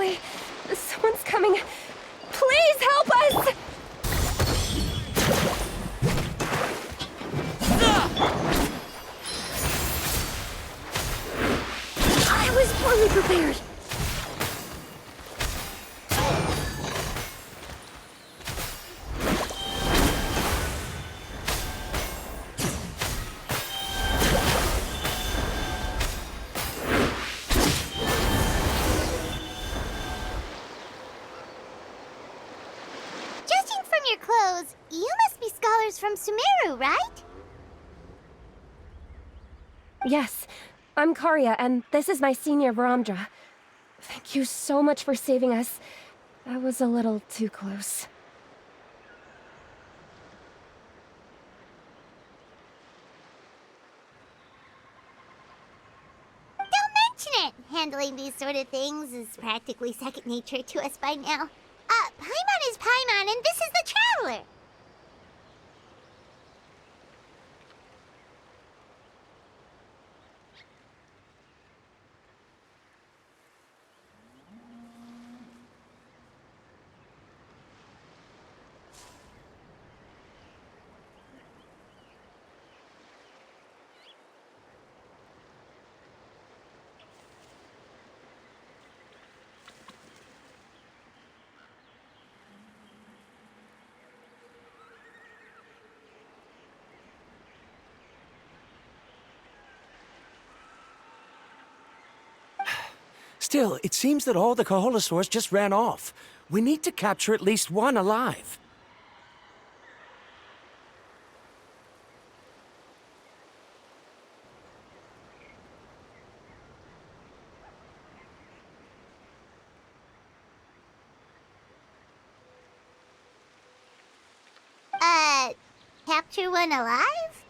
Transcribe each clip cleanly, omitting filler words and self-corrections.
boy, someone's coming. Please help us! I was poorly prepared. Judging from your clothes, you must be scholars from Sumeru, right? Yes, I'm Karya, and this is my senior Varamdra. Thank you so much for saving us. That was a little too close. Don't mention it! Handling these sort of things is practically second nature to us by now. Paimon is Paimon, and this is the Traveler! Still, it seems that all the Koholosaurs just ran off. We need to capture at least one alive. Capture one alive?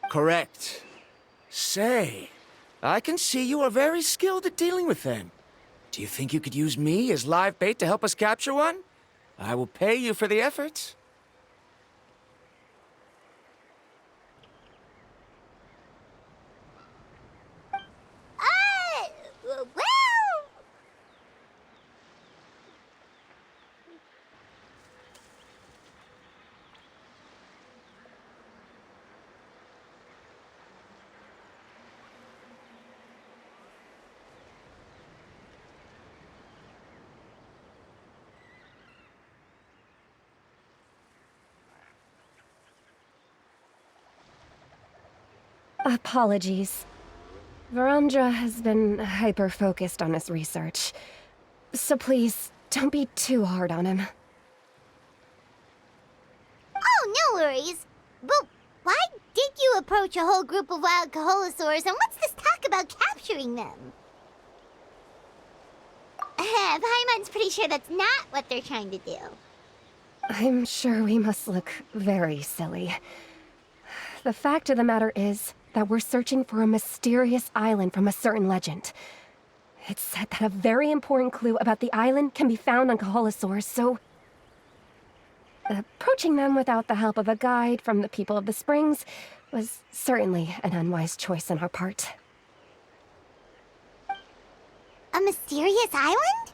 Correct. Say, I can see you are very skilled at dealing with them. Do you think you could use me as live bait to help us capture one? I will pay you for the effort. Well... Apologies. Varamdra has been hyper-focused on his research. So please, don't be too hard on him. Oh, no worries. But why did you approach a whole group of wild Koholosaurs, and what's this talk about capturing them? Paimon's pretty sure that's not what they're trying to do. I'm sure we must look very silly. The fact of the matter is that we're searching for a mysterious island from a certain legend. It's said that a very important clue about the island can be found on Koholosaurs, so... approaching them without the help of a guide from the people of the Springs was certainly an unwise choice on our part. A mysterious island?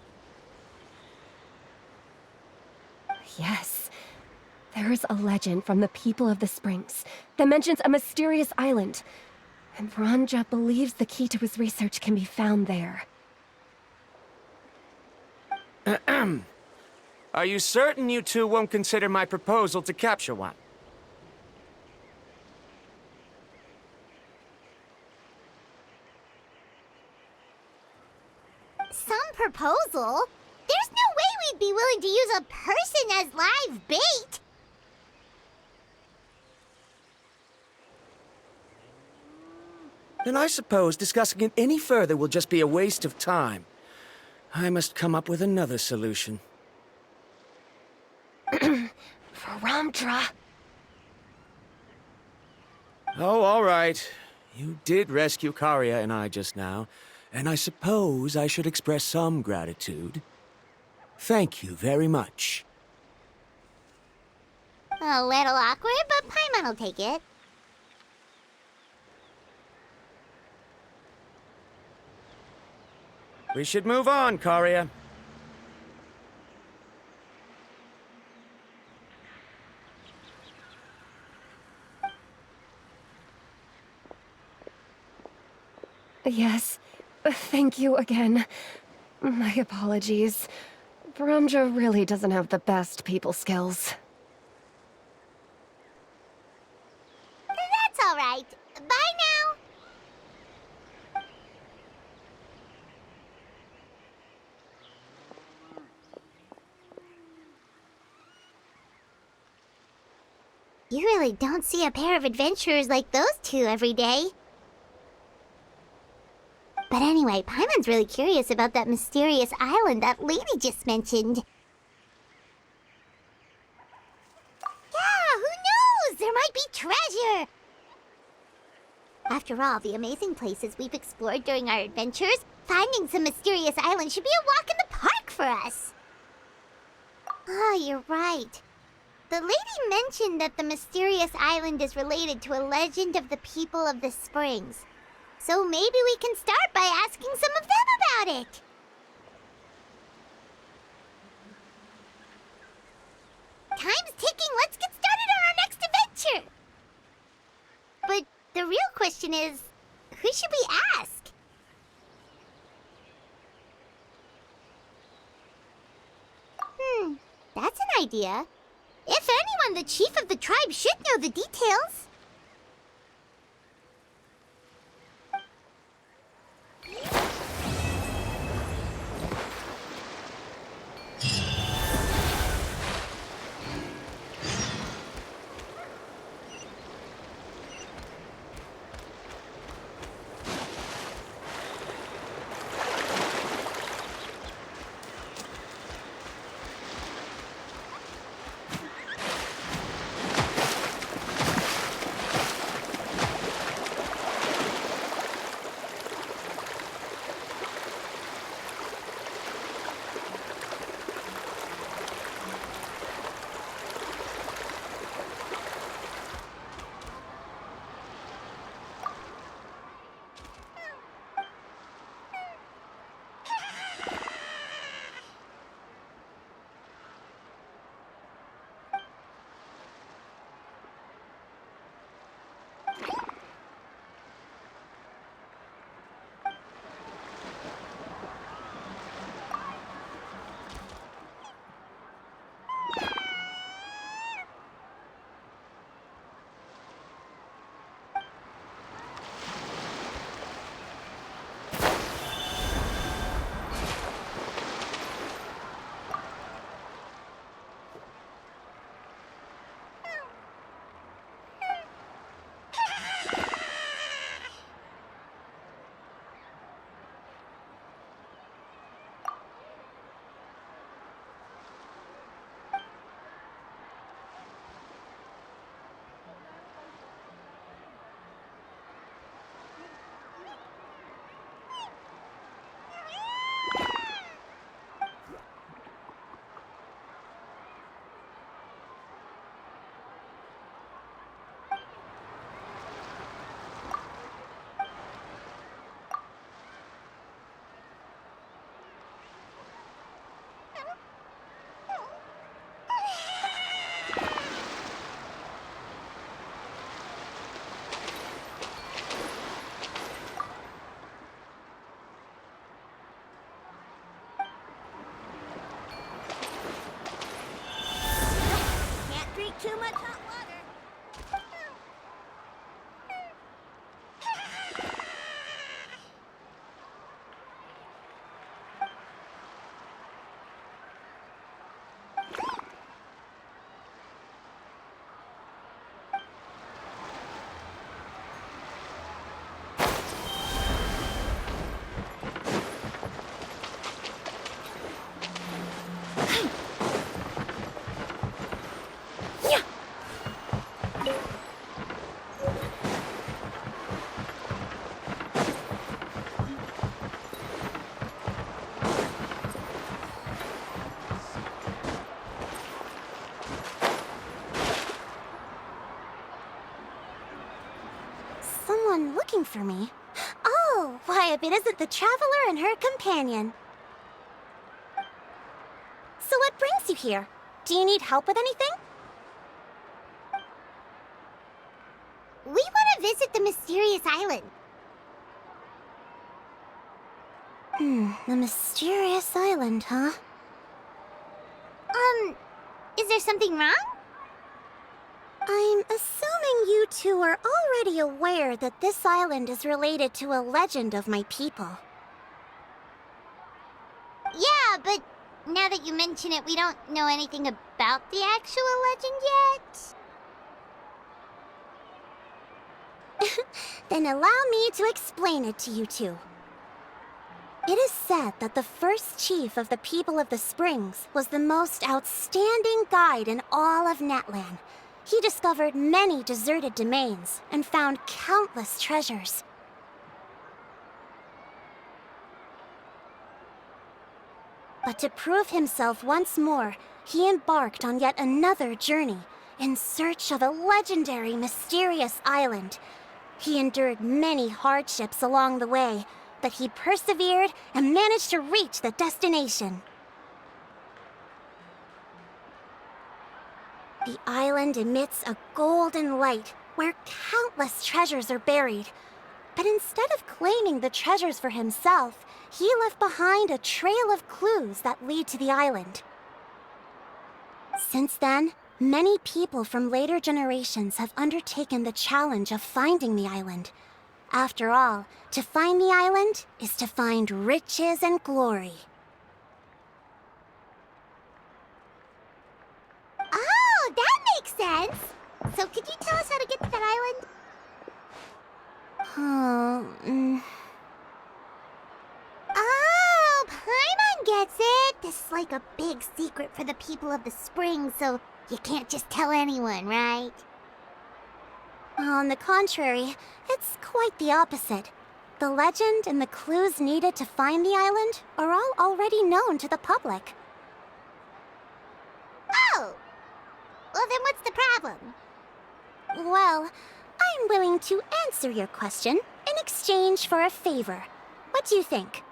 Yes. There's a legend from the people of the Springs that mentions a mysterious island, and Varamdra believes the key to his research can be found there. Are you certain you two won't consider my proposal to capture one? Some proposal? There's no way we'd be willing to use a person as live bait! Then I suppose discussing it any further will just be a waste of time. I must come up with another solution. Varamdra! Oh, all right. You did rescue Karya and I just now, and I suppose I should express some gratitude. Thank you very much. A little awkward, but Paimon will take it. We should move on, Karia. Yes, thank you again. My apologies. Bromja really doesn't have the best people skills. That's all right. Bye now. You really don't see a pair of adventurers like those two every day. But anyway, Paimon's really curious about that mysterious island that lady just mentioned. Yeah, who knows? There might be treasure! After all the amazing places we've explored during our adventures, finding some mysterious island should be a walk in the park for us. Oh, you're right. The lady mentioned that the mysterious island is related to a legend of the people of the springs. So maybe we can start by asking some of them about it. Time's ticking. Let's get started on our next adventure. But the real question is, who should we ask? That's an idea. If anyone, the chief of the tribe should know the details. Too much hot water. Someone looking for me. Oh, why, if it isn't the traveler and her companion. So what brings you here? Do you need help with anything? We want to visit the mysterious island. The mysterious island, huh? Is there something wrong? I'm assuming you two are already aware that this island is related to a legend of my people. Yeah, but now that you mention it, we don't know anything about the actual legend yet. Then allow me to explain it to you two. It is said that the first chief of the people of the Springs was the most outstanding guide in all of Natlan. He discovered many deserted domains and found countless treasures. But to prove himself once more, he embarked on yet another journey in search of a legendary, mysterious island. He endured many hardships along the way, but he persevered and managed to reach the destination. The island emits a golden light where countless treasures are buried. But instead of claiming the treasures for himself, he left behind a trail of clues that lead to the island. Since then, many people from later generations have undertaken the challenge of finding the island. After all, to find the island is to find riches and glory. Oh, that makes sense! So could you tell us how to get to that island? Oh, Paimon gets it! This is like a big secret for the people of the Springs, so you can't just tell anyone, right? On the contrary, it's quite the opposite. The legend and the clues needed to find the island are all already known to the public. Oh! Well, then what's the problem? Well, I'm willing to answer your question in exchange for a favor. What do you think?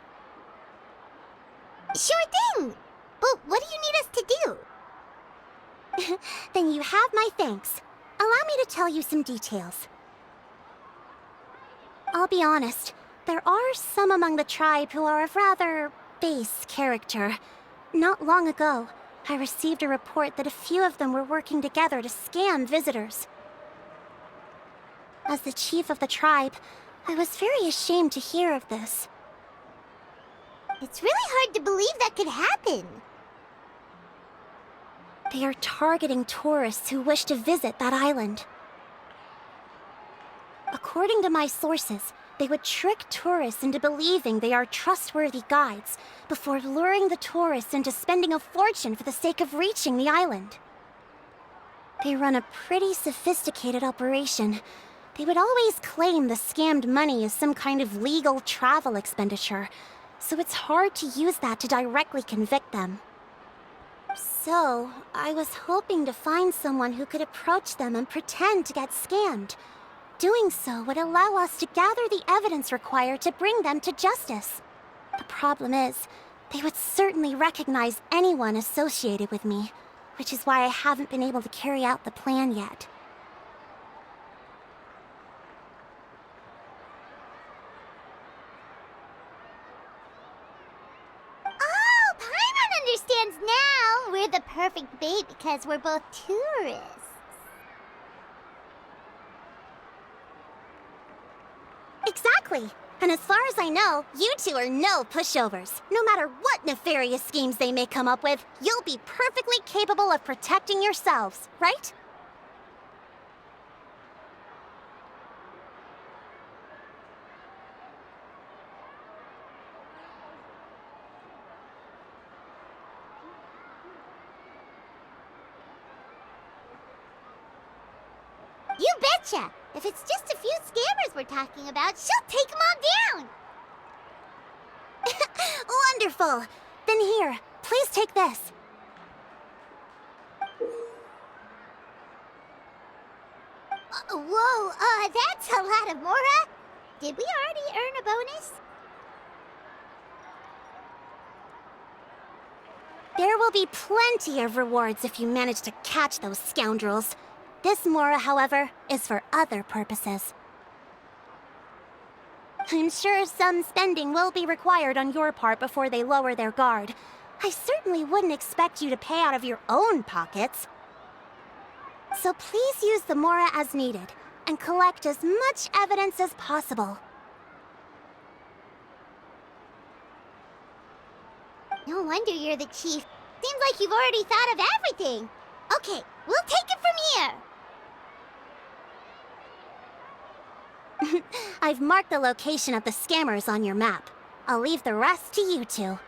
Sure thing! But what do you need us to do? Then you have my thanks. Allow me to tell you some details. I'll be honest, there are some among the tribe who are of rather base character. Not long ago, I received a report that a few of them were working together to scam visitors. As the chief of the tribe, I was very ashamed to hear of this. It's really hard to believe that could happen. They are targeting tourists who wish to visit that island. According to my sources, they would trick tourists into believing they are trustworthy guides before luring the tourists into spending a fortune for the sake of reaching the island. They run a pretty sophisticated operation. They would always claim the scammed money as some kind of legal travel expenditure, so it's hard to use that to directly convict them. So, I was hoping to find someone who could approach them and pretend to get scammed. Doing so would allow us to gather the evidence required to bring them to justice. The problem is, they would certainly recognize anyone associated with me, which is why I haven't been able to carry out the plan yet. Oh, Paimon understands now! We're the perfect bait because we're both tourists. Exactly! And as far as I know, you two are no pushovers. No matter what nefarious schemes they may come up with, you'll be perfectly capable of protecting yourselves, right? You betcha! If it's just a few scammers we're talking about, she'll take them all down! Wonderful! Then here, please take this. Whoa, that's a lot of Mora! Did we already earn a bonus? will be plenty of rewards if you manage to catch those scoundrels. This Mora, however, is for other purposes. I'm sure some spending will be required on your part before they lower their guard. I certainly wouldn't expect you to pay out of your own pockets. So please use the Mora as needed, and collect as much evidence as possible. No wonder you're the chief. Seems like you've already thought of everything. Okay, we'll take it from here. I've marked the location of the scammers on your map. I'll leave the rest to you two.